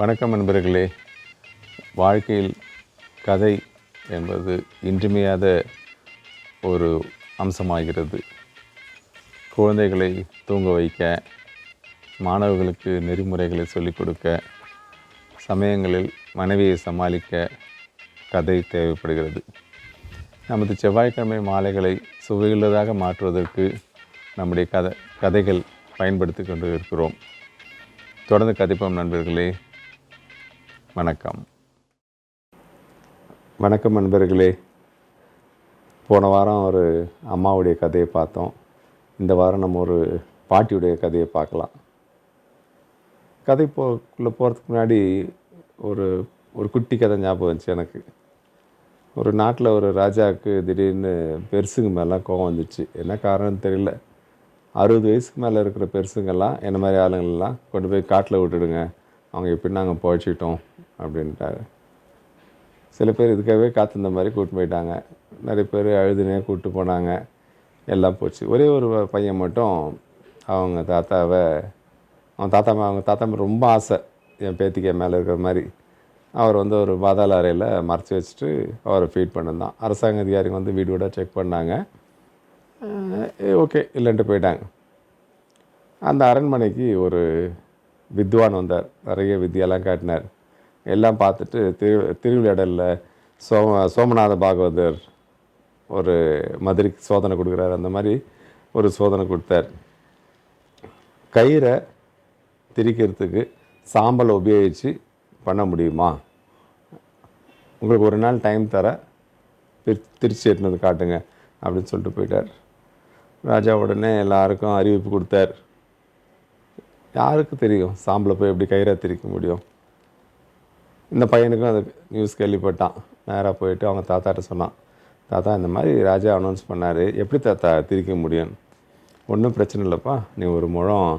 வணக்கம் நண்பர்களே. வாழ்க்கையில் கதை என்பது இன்றியமையாத ஒரு அம்சமாகிறது. குழந்தைகளை தூங்க வைக்க, மாணவர்களுக்கு நெறிமுறைகளை சொல்லிக் கொடுக்க, சமயங்களில் மனைவியை சமாளிக்க கதை தேவைப்படுகிறது. நமது செவ்வாய்க்கிழமை மாலைகளை சுவையுள்ளதாக மாற்றுவதற்கு நம்முடைய கதைகள் பயன்படுத்தி கொண்டு இருக்கிறோம். தொடர்ந்து கதைப்போம் நண்பர்களே. வணக்கம் நண்பர்களே. போன வாரம் ஒரு அம்மாவுடைய கதையை பார்த்தோம். இந்த வாரம் நம்ம ஒரு பாட்டியுடைய கதையை பார்க்கலாம். கதைக்குள்ளே போகிறதுக்கு முன்னாடி ஒரு ஒரு குட்டி கதை ஞாபகம் வந்துச்சு எனக்கு. ஒரு நாட்டில் ஒரு ராஜாவுக்கு திடீர்னு பெருசுங்க மேலாம் கோவம் வந்துச்சு. என்ன காரணம்னு தெரியல. 60 வயசுக்கு மேலே இருக்கிற பெருசுங்கெல்லாம் என்ன மாதிரி ஆளுங்களெல்லாம் கொண்டு போய் காட்டில் விட்டுடுங்க, அவங்க எப்படி நாங்கள் பழச்சிட்டோம் அப்படின்ட்டாரு. சில பேர் இதுக்காகவே காத்திருந்த மாதிரி கூப்பிட்டு போயிட்டாங்க. நிறைய பேர் அழுதுனே கூப்பிட்டு போனாங்க. எல்லாம் போச்சு. ஒரே ஒரு பையன் மட்டும் அவங்க தாத்தா ரொம்ப ஆசை, என் பேத்திக்கு மேலே இருக்கிற மாதிரி. அவர் ஒரு பாதாள அறையில் மறைச்சி வச்சுட்டு அவரை ஃபீட் பண்ணிருந்தான். அரசாங்க அதிகாரிங்க வீடு வீடாக செக் பண்ணாங்க. ஓகே இல்லைன்ட்டு போயிட்டாங்க. அந்த அரண்மனைக்கு ஒரு வித்வான் வந்தார். நிறைய வித்தியெல்லாம் காட்டினார். எல்லாம் பார்த்துட்டு திருவிளையாடலில் சோமநாத பாகவதர் ஒரு மதுரைக்கு சோதனை கொடுக்குறாரு. அந்த மாதிரி ஒரு சோதனை கொடுத்தார். கயிறை திரிக்கிறதுக்கு சாம்பலை உபயோகித்து பண்ண முடியுமா? உங்களுக்கு ஒரு நாள் டைம் தர, திரிச்சு எடுத்துனது காட்டுங்க அப்படின்னு சொல்லிட்டு போயிட்டார். ராஜா உடனே எல்லாருக்கும் அறிவிப்பு கொடுத்தார். யாருக்கு தெரியும் சாம்பலை போய் எப்படி கயிறை திரிக்க முடியும்? இந்த பையனுக்கும் அது நியூஸ் கேள்விப்பட்டான். நேராக போயிட்டு அவங்க தாத்தாட்ட சொன்னான். தாத்தா, இந்த மாதிரி ராஜா அனௌன்ஸ் பண்ணார், எப்படி தாத்தா திரிக்க முடியும்? ஒன்றும் பிரச்சனை இல்லைப்பா, நீ ஒரு முழம்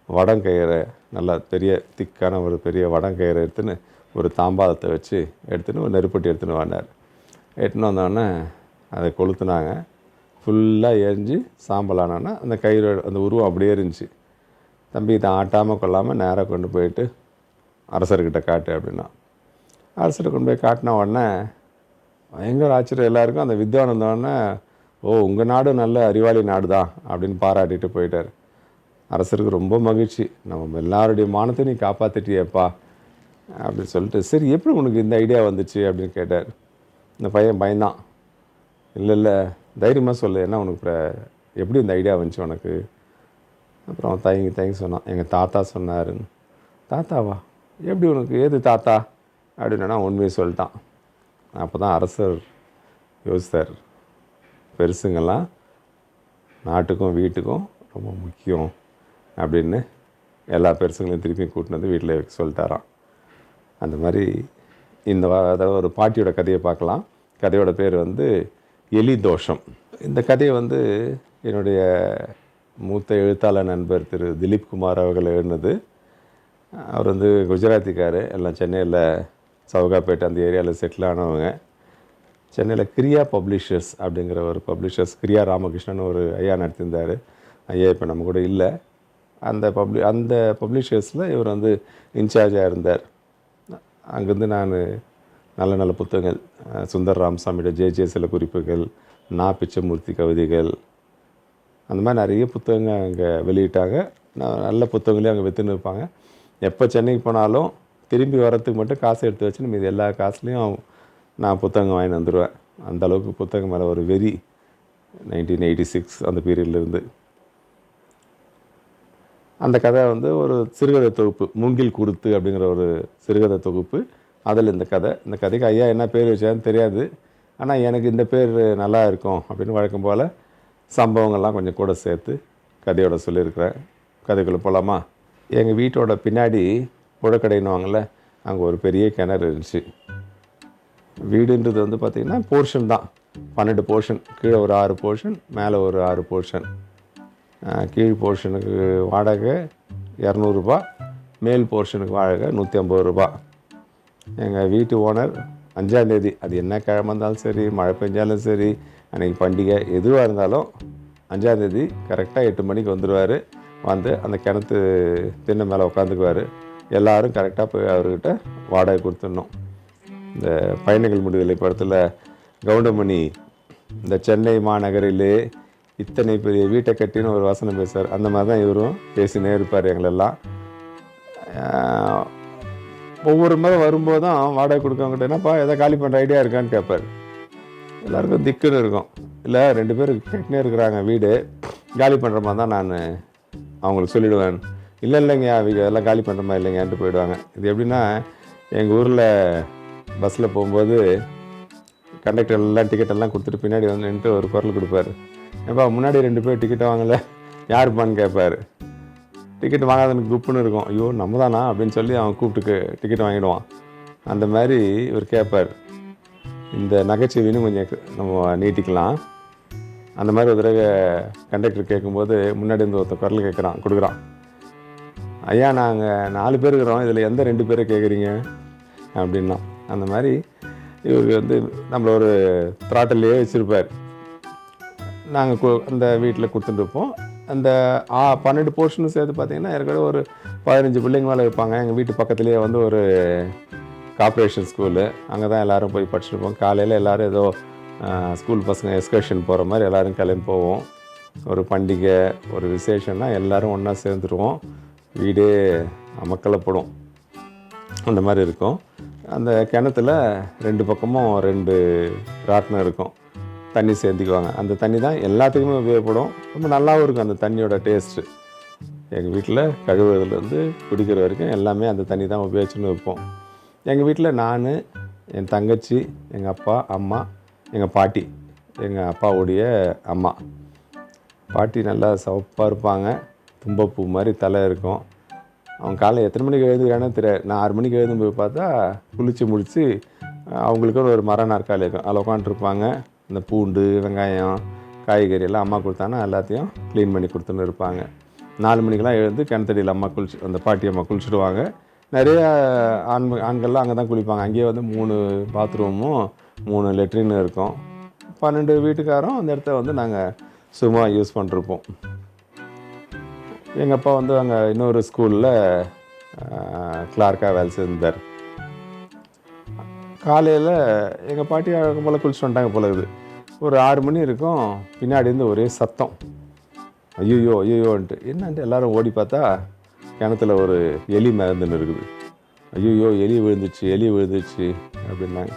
வடங்கயிறை, நல்லா பெரிய திக்கான ஒரு பெரிய வடங்கயிறை எடுத்துன்னு ஒரு தாம்பாளத்தை வச்சு எடுத்துன்னு ஒரு நெருப்பட்டி எடுத்துன்னு வந்தார். எடுத்துன்னு வந்தோடனே அதை கொளுத்துனாங்க. ஃபுல்லாக எரிஞ்சு சாம்பலானோன்னா அந்த கயிறு அந்த உருவம் அப்படியே இருந்துச்சு. தம்பி, இதை ஆட்டாமல் கொள்ளாமல் நேராக கொண்டு போயிட்டு அரசர்கிட்ட காட்டு அப்படின்னா. அரசரை கொண்டு போய் காட்டின உடனே பயங்கர ஆச்சரியம் எல்லாருக்கும். அந்த வித்வான் வந்தோடனே, ஓ, உங்கள் நாடு நல்ல அறிவாளி நாடு தான் அப்படின்னு பாராட்டிட்டு போயிட்டார். அரசருக்கு ரொம்ப மகிழ்ச்சி. நம்ம எல்லாருடைய மானத்தை நீ காப்பாற்றிட்டியப்பா அப்படின்னு சொல்லிட்டு, சரி எப்படி உனக்கு இந்த ஐடியா வந்துச்சு அப்படின்னு கேட்டார். இந்த பையன் பயந்தான். இல்லை தைரியமாக சொல்லு, என்ன உனக்கு எப்படி இந்த ஐடியா வந்துச்சு உனக்கு? அப்புறம் தயங்கி சொன்னான், எங்கள் தாத்தா சொன்னாருன்னு. தாத்தாவா? எப்படி உனக்கு? ஏது தாத்தா அப்படின்னா உண்மையை சொல்லிட்டான். அப்போ தான் அரசர் யோசித்தார், பெருசுங்கெல்லாம் நாட்டுக்கும் வீட்டுக்கும் ரொம்ப முக்கியம் அப்படின்னு எல்லா பெருசுங்களையும் திருப்பி கூட்டினு வந்து வீட்டில் வைக்க சொல்லிட்டாராம். அந்த மாதிரி அதாவது ஒரு பாட்டியோட கதையை பார்க்கலாம். கதையோட பேர் எலி தோஷம். இந்த கதையை என்னுடைய மூத்த எழுத்தாளர் நண்பர் திரு திலீப் குமார் அவர்கள் எழுதினது. அவர் குஜராத்திக்கார். எல்லாம் சென்னையில் சவுகாப்பேட்டை அந்த ஏரியாவில் செட்டில் ஆனவங்க. சென்னையில் கிரியா பப்ளிஷர்ஸ் அப்படிங்கிற ஒரு பப்ளிஷர்ஸ், கிரியா ராமகிருஷ்ணன் ஒரு ஐயா நடத்தியிருந்தார். ஐயா இப்போ நம்ம கூட இல்லை. அந்த பப்ளிஷர்ஸில் இவர் இன்சார்ஜாக இருந்தார். அங்கேருந்து நான் நல்ல புத்தகங்கள், சுந்தர் ராமசாமியோட ஜே சில குறிப்புகள், பிச்சமூர்த்தி கவிதைகள், அந்த மாதிரி நிறைய புத்தகங்கள் அங்கே வெளியிட்டாங்க. நல்ல புத்தகங்களையும் அங்கே விற்றுன்னு இருப்பாங்க. எப்போ சென்னைக்கு போனாலும் திரும்பி வரத்துக்கு மட்டும் காசு எடுத்து வச்சுன்னு மீது எல்லா காசுலேயும் நான் புத்தகம் வாங்கி வந்துடுவேன். அந்தளவுக்கு புத்தகம் மேலே ஒரு வெறி. 1986 அந்த பீரியட்லேருந்து. அந்த கதை ஒரு சிறுகதை தொகுப்பு, மூங்கில் குருத்து அப்படிங்கிற ஒரு சிறுகதை தொகுப்பு. அதில் இந்த கதைக்கு ஐயா என்ன பேர் வச்சான்னு தெரியாது. ஆனால் எனக்கு இந்த பேர் நல்லா இருக்கும் அப்படின்னு வழக்கம் போல் சம்பவங்கள்லாம் கொஞ்சம் கூட சேர்த்து கதையோட சொல்லியிருக்கிறேன். கதைக்குள்ளே போகலாமா? எங்கள் வீட்டோட பின்னாடி புழக்கடைன்னுவாங்கள்ல, அங்கே ஒரு பெரிய கிணறு இருந்துச்சு. வீடுன்றது பார்த்திங்கன்னா போர்ஷன் தான், 12 போர்ஷன். கீழே ஒரு 6 போர்ஷன், மேலே ஒரு 6 போர்ஷன். கீழ் போர்ஷனுக்கு வாடகை 200 ரூபா, மேல் போர்ஷனுக்கு வாடகை 150 ரூபா. எங்கள் வீட்டு ஓனர் 5ஆம் தேதி, அது என்ன கிழமை இருந்தாலும் சரி, மழை பெஞ்சாலும் சரி, அன்றைக்கி பண்டிகை எதுவாக இருந்தாலும் 5ஆம் தேதி கரெக்டாக 8 மணிக்கு வந்துடுவார். அந்த கிணத்து திண்ணை மேலே உட்காந்துக்குவார். எல்லோரும் கரெக்டாக போய் அவர்கிட்ட வாடகை கொடுத்துடணும். இந்த பயணிகள் முடிதலை படத்தில் கவுண்டமணி இந்த சென்னை மாநகரிலே இத்தனை பெரிய வீட்டை கட்டின்னு ஒரு வசனம் பேசுவார். அந்த மாதிரி தான் இவரும் பேசினே இருப்பார் எங்களெல்லாம். ஒவ்வொரு முறை வரும்போதும் வாடகை கொடுக்கவங்கிட்ட என்னப்பா எதாவது காலி பண்ணுற ஐடியா இருக்கான்னு கேட்பார். எல்லாருக்கும் திக்குன்னு இருக்கும். இல்லை 2 பேர் கட்டினே இருக்கிறாங்க வீடு, காலி பண்ணுற மாதிரி தான் நான் அவங்களுக்கு சொல்லிவிடுவேன். இல்லைங்க அவங்க எல்லாம் காலி பண்ணுற மாதிரி இல்லைங்கன்ட்டு போயிடுவாங்க. இது எப்படின்னா, எங்கள் ஊரில் பஸ்ஸில் போகும்போது கண்டக்டர் எல்லாம் டிக்கெட்டெல்லாம் கொடுத்துட்டு பின்னாடி வந்து நின்றுட்டு ஒரு குரல் கொடுப்பார். ஏப்பா முன்னாடி 2 பேர் டிக்கெட்டை வாங்கலை, யாருப்பான்னு கேட்பார். டிக்கெட் வாங்காதனுக்கு குப்புன்னு இருக்கும். ஐயோ நம்ம தானா அப்படின்னு சொல்லி அவன் கூப்பிட்டு டிக்கெட் வாங்கிடுவான். அந்த மாதிரி இவர் கேட்பார். இந்த நகைச்சுவைன்னு கொஞ்சம் நம்ம நீட்டிக்கலாம். அந்த மாதிரி ஒரு தடவை கண்டக்டர் கேட்கும்போது முன்னாடி இருந்து ஒருத்தர் குரல் கொடுக்குறான். ஐயா நாங்கள் 4 பேர் இருக்கிறோம், இதில் எந்த 2 பேரை கேட்குறீங்க அப்படின்னா. அந்த மாதிரி இவருக்கு வந்து நம்மளை ஒரு த்ராட்டிலேயே வச்சுருப்பார். நாங்கள் அந்த வீட்டில் கொடுத்துட்டு இருப்போம். அந்த 12 போர்ஷனும் சேர்த்து பார்த்திங்கன்னா ஏற்கனவே ஒரு 15 பிள்ளைங்க மேலே இருப்பாங்க. எங்கள் வீட்டு பக்கத்துலேயே வந்து ஒரு கார்ப்பரேஷன் ஸ்கூலு, அங்கே தான் எல்லோரும் போய் படிச்சுருப்போம். காலையில் எல்லோரும் ஏதோ ஸ்கூல் பசங்க எக்ஸ்கர்ஷன் போகிற மாதிரி எல்லோரும் கிளம்பி போவோம். ஒரு பண்டிகை ஒரு விசேஷம்னா எல்லோரும் ஒன்றா சேர்ந்துருவோம். வீடே அமக்கலப்படும். அந்த மாதிரி இருக்கும். அந்த கிணத்துல 2 பக்கமும் 2 ராட்டினம் இருக்கும். தண்ணி சேர்த்திக்குவாங்க. அந்த தண்ணி தான் எல்லாத்துக்குமே உபயோகப்படும். ரொம்ப நல்லாவும் இருக்கும் அந்த தண்ணியோட டேஸ்ட்டு. எங்கள் வீட்டில் கழுவுறதுலேருந்து குடிக்கிற வரைக்கும் எல்லாமே அந்த தண்ணி தான் உபயோகிச்சுன்னு வைப்போம். எங்கள் வீட்டில் நான், என் தங்கச்சி, எங்கள் அப்பா, அம்மா, எங்கள் பாட்டி, எங்கள் அப்பாவுடைய அம்மா. பாட்டி நல்லா சிவப்பாக இருப்பாங்க. தும்பப்பூ மாதிரி தலை இருக்கும். அவன் காலையில் எத்தனை மணிக்கு எழுதுகிறானே தெரியாது. நான் 6 மணிக்கு எழுதும் போய் பார்த்தா குளித்து முடித்து அவங்களுக்குன்னு ஒரு மர நாற்காலி இருக்கும், அதில் உட்காந்துருப்பாங்க. இந்த பூண்டு வெங்காயம் காய்கறி எல்லாம் அம்மா கொடுத்தாங்கன்னா எல்லாத்தையும் க்ளீன் பண்ணி கொடுத்துன்னு இருப்பாங்க. 4 மணிக்கெலாம் எழுந்து கிணத்தடியில் அம்மா அந்த பாட்டி அம்மா குளிச்சுடுவாங்க. நிறைய ஆண்கள்லாம் அங்கே தான் குளிப்பாங்க. அங்கேயே வந்து 3 பாத்ரூமும் 3 லெட்ரின் இருக்கும். 12 வீட்டுக்காரும் அந்த இடத்த வந்து நாங்கள் சும்மா யூஸ் பண்ணிருப்போம். எங்கள் அப்பா வந்து அங்கே இன்னொரு ஸ்கூலில் கிளார்க்காக வேலை செஞ்சார். காலையில் எங்கள் பாட்டி அழகம் போல் குளிச்சுட்டு வந்துட்டாங்க போல இருக்குது. ஒரு 6 மணி இருக்கும். பின்னாடி இருந்து ஒரே சத்தம், ஐயோன்ட்டு. என்னன்ட்டு எல்லோரும் ஓடி பார்த்தா கிணத்துல ஒரு எலி மிதந்துன்னு இருக்குது. ஐயோ எலி விழுந்துச்சு அப்படின்னாங்க.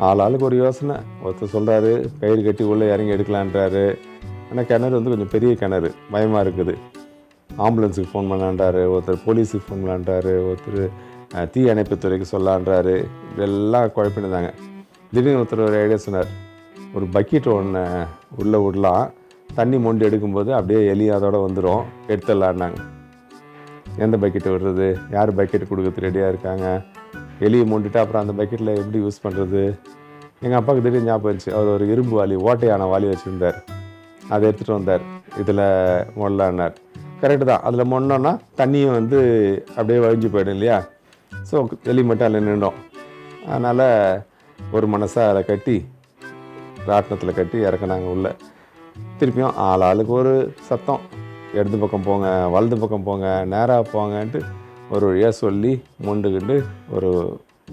ஆளுக்கு ஒரு யோசனை. ஒருத்தர் சொல்கிறாரு கயிறு கட்டி உள்ளே இறங்கி எடுக்கலான்றாரு. ஆனால் கிணறு வந்து கொஞ்சம் பெரிய கிணறு, பயமாக இருக்குது. ஆம்புலன்ஸுக்கு ஃபோன் பண்ணலான்றாரு, ஒருத்தர் போலீஸுக்கு ஃபோன் பண்ணலான்றாரு, ஒருத்தர் தீ அணைப்புத்துறைக்கு சொல்லான்றாரு. இதெல்லாம் குழப்பினுந்தாங்க. திடீர்னு ஒருத்தர் ஒரு ஐடியா சொன்னார். ஒரு பக்கெட் ஒன்று உள்ளே விடலாம், தண்ணி மொண்டு எடுக்கும்போது அப்படியே எலி அதோடு வந்துடும், எடுத்துடலான்னாங்க. எந்த பக்கெட்டு விடுறது, யார் பக்கெட் கொடுக்குறது ரெடியாக இருக்காங்க? எலியை மொண்டுட்டு அப்புறம் அந்த பக்கெட்டில் எப்படி யூஸ் பண்ணுறது? எங்கள் அப்பாவுக்கு திடீர்னு ஞாபகம் இருந்துச்சு. அவர் ஒரு இரும்பு வாளி, ஓட்டையான வாளி வச்சுருந்தார். அதை எடுத்துகிட்டு வந்தார். இதில் மொடலான்னார். கரெக்டு தான். அதில் மொன்னோன்னா தண்ணியும் வந்து அப்படியே வழிஞ்சு போயிடும் இல்லையா? ஸோ எலி மட்டும் அதில் நின்றோம். அதனால் ஒரு மனசாக அதை கட்டி ராட்டினத்தில் கட்டி இறக்குனாங்க உள்ளே. திருப்பியும் ஆளுக்கு ஒரு சத்தம், இடது பக்கம் போங்க, வலது பக்கம் போங்க, நேராக போங்கன்ட்டு ஒரு வழியாக சொல்லி மொண்டுக்கிட்டு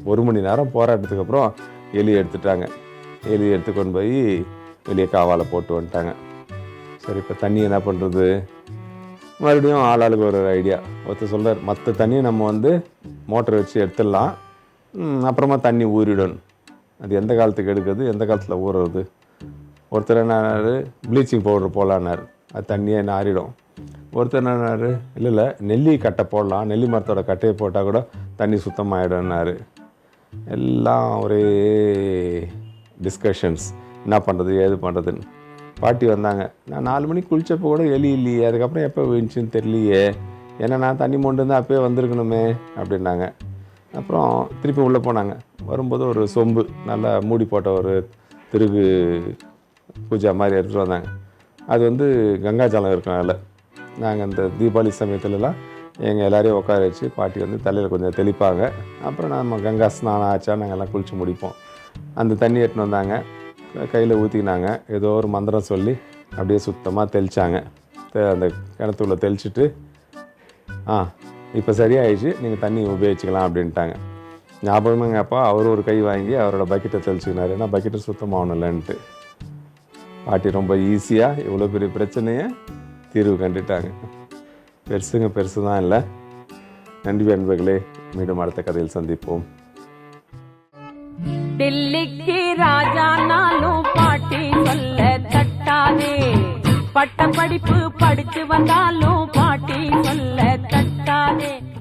ஒரு மணி நேரம் போராட்டத்துக்கு அப்புறம் எலியை எடுத்துட்டாங்க. எலியை எடுத்துக்கொண்டு போய் வெளியே காவால் போட்டு வந்துட்டாங்க. சரி, இப்போ தண்ணி என்ன பண்ணுறது? மறுபடியும் ஆளுக்கு ஒரு ஐடியா. ஒருத்தர் சொல்கிறார், மற்ற தண்ணியை நம்ம வந்து மோட்டரை வச்சு எடுத்துடலாம், அப்புறமா தண்ணி ஊறிடணும். அது எந்த காலத்துக்கு எடுக்கிறது, எந்த காலத்தில் ஊறுறது? ஒருத்தர் என்னாரு, ப்ளீச்சிங் பவுடர் போடலான்னாரு, அது தண்ணியே நாரிடும். ஒருத்தர் என்னாரு, இல்லை நெல்லி கட்டை போடலாம், நெல்லி மரத்தோட கட்டையை போட்டால் கூட தண்ணி சுத்தமாகிடும்னாரு. எல்லாம் ஒரே டிஸ்கஷன்ஸ், என்ன பண்ணுறது ஏது பண்ணுறதுன்னு. பாட்டி வந்தாங்க. நான் 4 மணிக்கு குளித்தப்போ கூட எலி இல்லையே, அதுக்கப்புறம் எப்போ விழுந்துச்சின்னு தெரியலையே, ஏன்னா நான் தண்ணி மொண்டு இருந்தால் அப்போயே வந்திருக்கணுமே அப்படின்னாங்க. அப்புறம் திருப்பி உள்ளே போனாங்க. வரும்போது ஒரு சொம்பு நல்லா மூடி போட்ட ஒரு திருகு பூஜா மாதிரி எடுத்துகிட்டு வந்தாங்க. அது வந்து கங்காஜலம் இருக்கும் அதில். நாங்கள் அந்த தீபாவளி சமயத்துலலாம் எங்கள் எல்லோரையும் உட்கார வச்சு பாட்டி வந்து தலையில் கொஞ்சம் தெளிப்பாங்க. அப்புறம் நம்ம கங்கா ஸ்நானம் ஆச்சா நாங்கள் எல்லாம் குளித்து முடிப்போம். அந்த தண்ணி எடுத்துன்னு வந்தாங்க, கையில் ஊற்றிக்கினாங்க. ஏதோ ஒரு மந்திரம் சொல்லி அப்படியே சுத்தமாக தெளித்தாங்க. அந்த கிணத்துக்குள்ளே தெளிச்சுட்டு இப்போ சரியாயிடுச்சு, நீங்கள் தண்ணி உபயோகிச்சுக்கலாம் அப்படின்ட்டாங்க. ஞாபகமாங்க அப்பா அவர் ஒரு கை வாங்கி அவரோட பக்கெட்டை தெளிச்சுக்கினார், ஏன்னா பக்கெட்டை சுத்தமாகணும்லன்ட்டு. பாட்டி ரொம்ப ஈஸியாக இவ்வளோ பெரிய பிரச்சனையை தீர்வு கண்டுட்டாங்க. பெருசு தான் இல்லை. நன்றி அன்பர்களே, மீண்டும் அடுத்த கதையில் சந்திப்போம். டில்லிக்கு ராஜா நானும் பாட்டி சொல்ல தட்டாதே, பட்ட படிப்பு படிச்சு வந்தாலும் பாட்டி சொல்ல